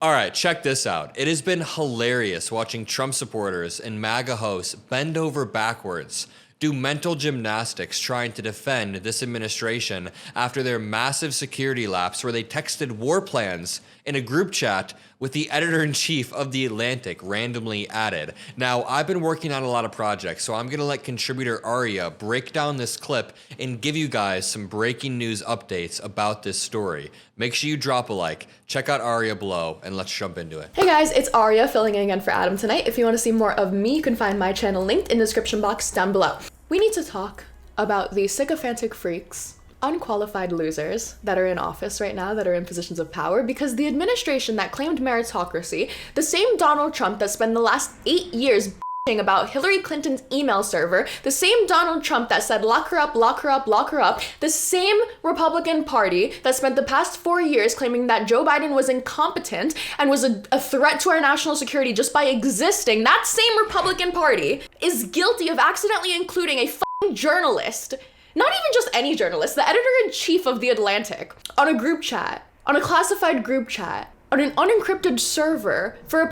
All right, check this out. It has been hilarious watching Trump supporters and MAGA hosts bend over backwards, do mental gymnastics trying to defend this administration after their massive security lapse where they texted war plans in a group chat with the editor-in-chief of The Atlantic randomly added. Now, I've been working on a lot of projects, so I'm gonna let contributor Arya break down this clip and give you guys some breaking news updates about this story. Make sure you drop a like, check out Arya below, and let's jump into it. Hey guys, it's Arya filling in again for Adam tonight. If you want to see more of me, you can find my channel linked in the description box down below. We need to talk about the sycophantic freaks, unqualified losers that are in office right now, that are in positions of power, because the administration that claimed meritocracy, the same Donald Trump that spent the last 8 years bitching about Hillary Clinton's email server, the same Donald Trump that said lock her up, lock her up, lock her up, the same Republican Party that spent the past 4 years claiming that Joe Biden was incompetent and was a threat to our national security just by existing, that same Republican Party is guilty of accidentally including a fucking journalist, not even just any journalist, the editor-in-chief of The Atlantic, on a group chat, on a classified group chat, on an unencrypted server on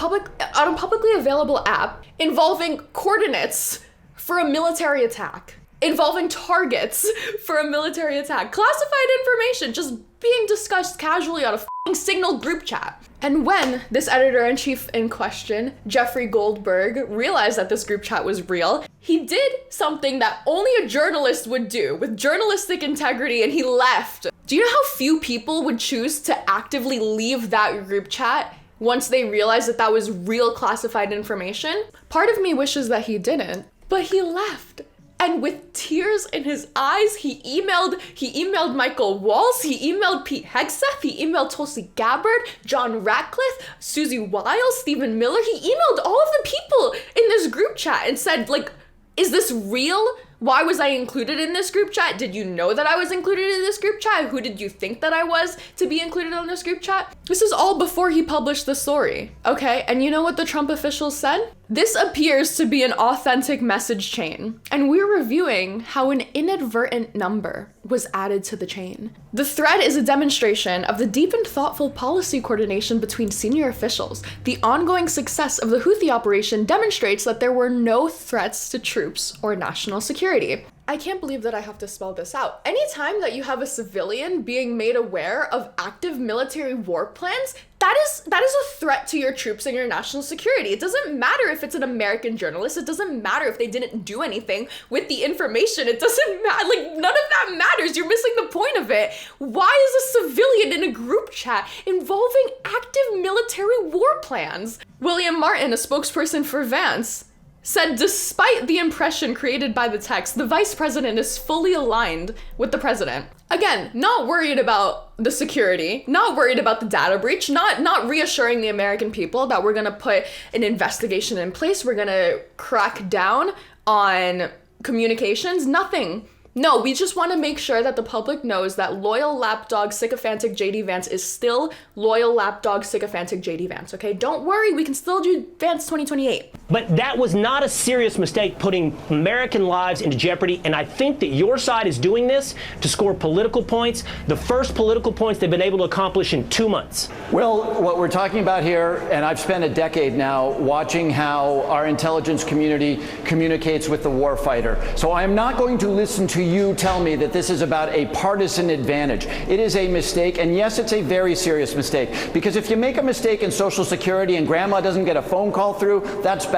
a publicly available app involving coordinates for a military attack, involving targets for a military attack, classified information just being discussed casually on a fucking Signal group chat. And when this editor-in-chief in question, Jeffrey Goldberg, realized that this group chat was real, he did something that only a journalist would do with journalistic integrity, and he left. Do you know how few people would choose to actively leave that group chat once they realized that that was real classified information? Part of me wishes that he didn't, but he left. And with tears in his eyes, he emailed Michael Waltz, he emailed Pete Hegseth, he emailed Tulsi Gabbard, John Ratcliffe, Susie Wiles, Stephen Miller. He emailed all of the people in this group chat and said, like, is this real? Why was I included in this group chat? Did you know that I was included in this group chat? Who did you think that I was to be included on this group chat? This is all before he published the story, okay? And you know what the Trump officials said? This appears to be an authentic message chain, and we're reviewing how an inadvertent number was added to the chain. The thread is a demonstration of the deep and thoughtful policy coordination between senior officials. The ongoing success of the Houthi operation demonstrates that there were no threats to troops or national security. I can't believe that I have to spell this out. Anytime that you have a civilian being made aware of active military war plans, that is a threat to your troops and your national security. It doesn't matter if it's an American journalist. It doesn't matter if they didn't do anything with the information. It doesn't matter. Like, none of that matters. You're missing the point of it. Why is a civilian in a group chat involving active military war plans? William Martin, a spokesperson for Vance, said despite the impression created by the text, the vice president is fully aligned with the president. Again, not worried about the security, not worried about the data breach, not reassuring the American people that we're gonna put an investigation in place, we're gonna crack down on communications, nothing. No, we just want to make sure that the public knows that loyal lapdog sycophantic JD Vance is still loyal lapdog sycophantic JD Vance, okay? Don't worry, we can still do Vance 2028. But that was not a serious mistake putting American lives into jeopardy, and I think that your side is doing this to score political points, the first political points they've been able to accomplish in 2 months. Well, what we're talking about here, and I've spent a decade now watching how our intelligence community communicates with the warfighter. So I am not going to listen to you tell me that this is about a partisan advantage. It is a mistake, and yes, it's a very serious mistake, because if you make a mistake in Social Security and grandma doesn't get a phone call through, that's bad.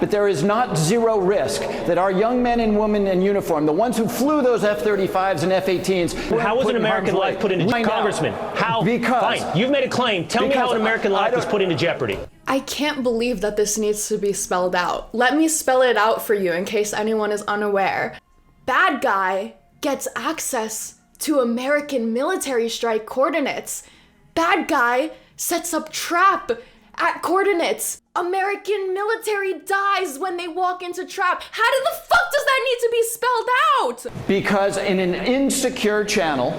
But there is not zero risk that our young men and women in uniform, the ones who flew those F-35s and F-18s, how was an American life put into jeopardy? Congressman, how? Because fine, you've made a claim. Tell me how an American life was put into jeopardy. I can't believe that this needs to be spelled out. Let me spell it out for you in case anyone is unaware. Bad guy gets access to American military strike coordinates. Bad guy sets up trap at coordinates. American military dies when they walk into trap. How the fuck does that need to be spelled out? Because in an insecure channel,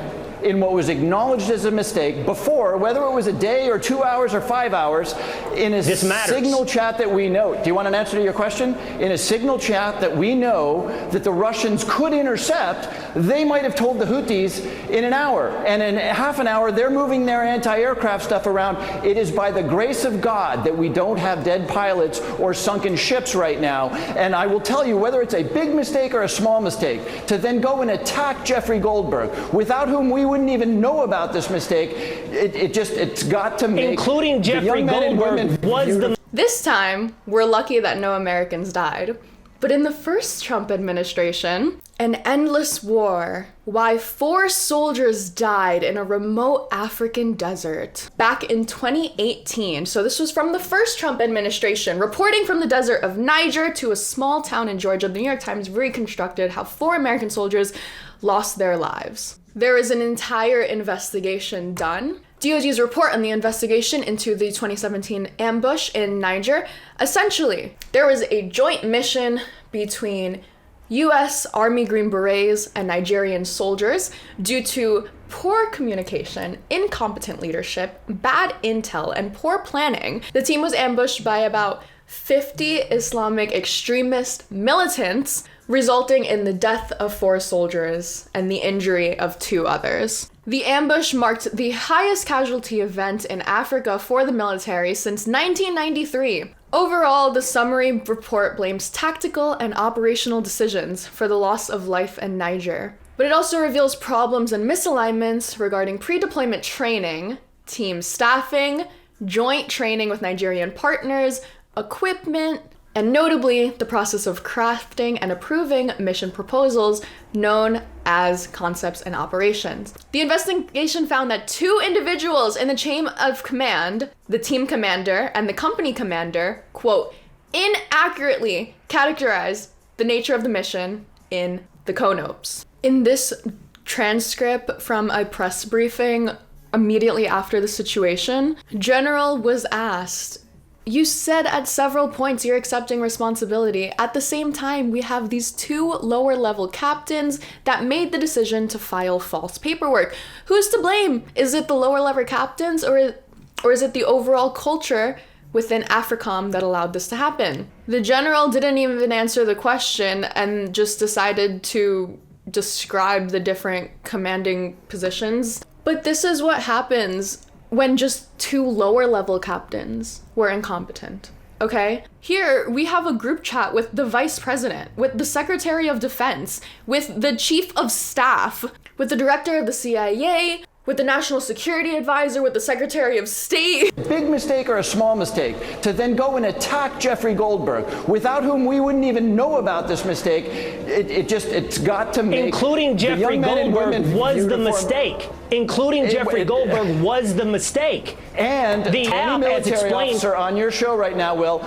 in what was acknowledged as a mistake before, whether it was a day or 2 hours or 5 hours, in a signal chat that we know. Do you want an answer to your question? In a signal chat that we know that the Russians could intercept, they might have told the Houthis in an hour. And in half an hour, they're moving their anti-aircraft stuff around. It is by the grace of God that we don't have dead pilots or sunken ships right now. And I will tell you, whether it's a big mistake or a small mistake, to then go and attack Jeffrey Goldberg, without whom we wouldn't even know about this mistake, it's got to make including Jeffrey Goldberg was the... This time, we're lucky that no Americans died. But in the first Trump administration, an endless war, why 4 soldiers died in a remote African desert back in 2018. So this was from the first Trump administration, reporting from the desert of Niger to a small town in Georgia. The New York Times reconstructed how 4 American soldiers lost their lives. There is an entire investigation done. DOD's report on the investigation into the 2017 ambush in Niger. Essentially, there was a joint mission between U.S. Army Green Berets and Nigerian soldiers due to poor communication, incompetent leadership, bad intel, and poor planning. The team was ambushed by about 50 Islamic extremist militants, resulting in the death of 4 soldiers and the injury of 2 others. The ambush marked the highest casualty event in Africa for the military since 1993. Overall, the summary report blames tactical and operational decisions for the loss of life in Niger. But it also reveals problems and misalignments regarding pre-deployment training, team staffing, joint training with Nigerian partners, equipment, and notably the process of crafting and approving mission proposals known as concepts and operations. The investigation found that 2 individuals in the chain of command, the team commander and the company commander, quote, inaccurately categorized the nature of the mission in the CONOPS. In this transcript from a press briefing immediately after the situation, General was asked, you said at several points you're accepting responsibility. At the same time, we have these 2 lower level captains that made the decision to file false paperwork. Who's to blame? Is it the lower level captains or is it the overall culture within AFRICOM that allowed this to happen? The general didn't even answer the question and just decided to describe the different commanding positions. But this is what happens when just 2 lower level captains were incompetent, okay? Here, we have a group chat with the vice president, with the secretary of defense, with the chief of staff, with the director of the CIA, with the national security advisor, with the secretary of state. Big mistake or a small mistake, to then go and attack Jeffrey Goldberg, without whom we wouldn't even know about this mistake, it's got to make... Including Jeffrey Goldberg was the mistake. Including Jeffrey Goldberg was the mistake. And the any military officer on your show right now, Will,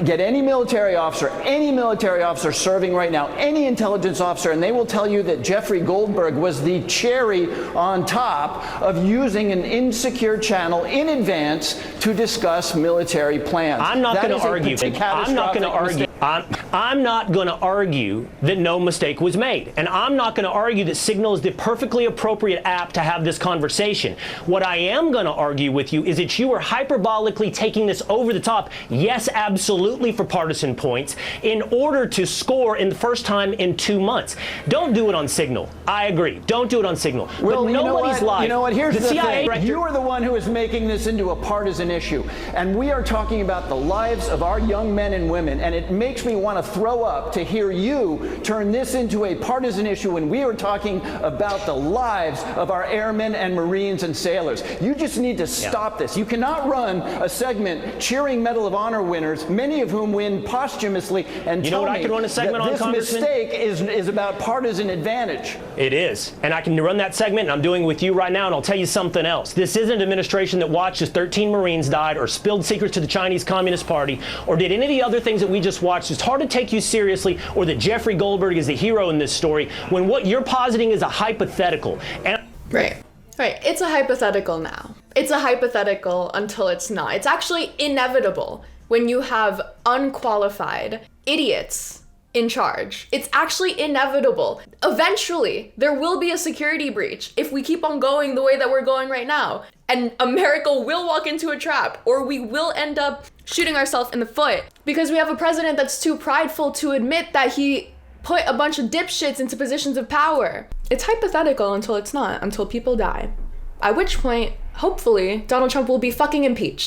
get any military officer serving right now, any intelligence officer, and they will tell you that Jeffrey Goldberg was the cherry on top of using an insecure channel in advance to discuss military plans. I'm not going to argue. I'm not going to argue. I'm not going to argue that no mistake was made. And I'm not going to argue that Signal is the perfectly appropriate app to have this conversation. What I am going to argue with you is that you are hyperbolically taking this over the top, yes, absolutely, for partisan points, in order to score in the first time in 2 months. Don't do it on Signal. I agree. Don't do it on Signal. Well, but nobody's live. You know what? Here's the CIA thing. You are the one who is making this into a partisan issue. And we are talking about the lives of our young men and women. And it makes me want to throw up to hear you turn this into a partisan issue when we are talking about the lives of our airmen and Marines and sailors. You just need to stop this. You cannot run a segment cheering Medal of Honor winners, many of whom win posthumously, and tell me that this mistake is about partisan advantage. It is. And I can run that segment, and I'm doing it with you right now, and I'll tell you something else. This isn't an administration that watched as 13 Marines died or spilled secrets to the Chinese Communist Party or did any of the other things that we just watched. It's hard to take you seriously, or that Jeffrey Goldberg is the hero in this story, when what you're positing is a hypothetical. And Right. It's a hypothetical now. It's a hypothetical until it's not. It's actually inevitable when you have unqualified idiots in charge. It's actually inevitable. Eventually, there will be a security breach if we keep on going the way that we're going right now. And America will walk into a trap, or we will end up shooting ourselves in the foot because we have a president that's too prideful to admit that he put a bunch of dipshits into positions of power. It's hypothetical until it's not, until people die. At which point, hopefully, Donald Trump will be fucking impeached.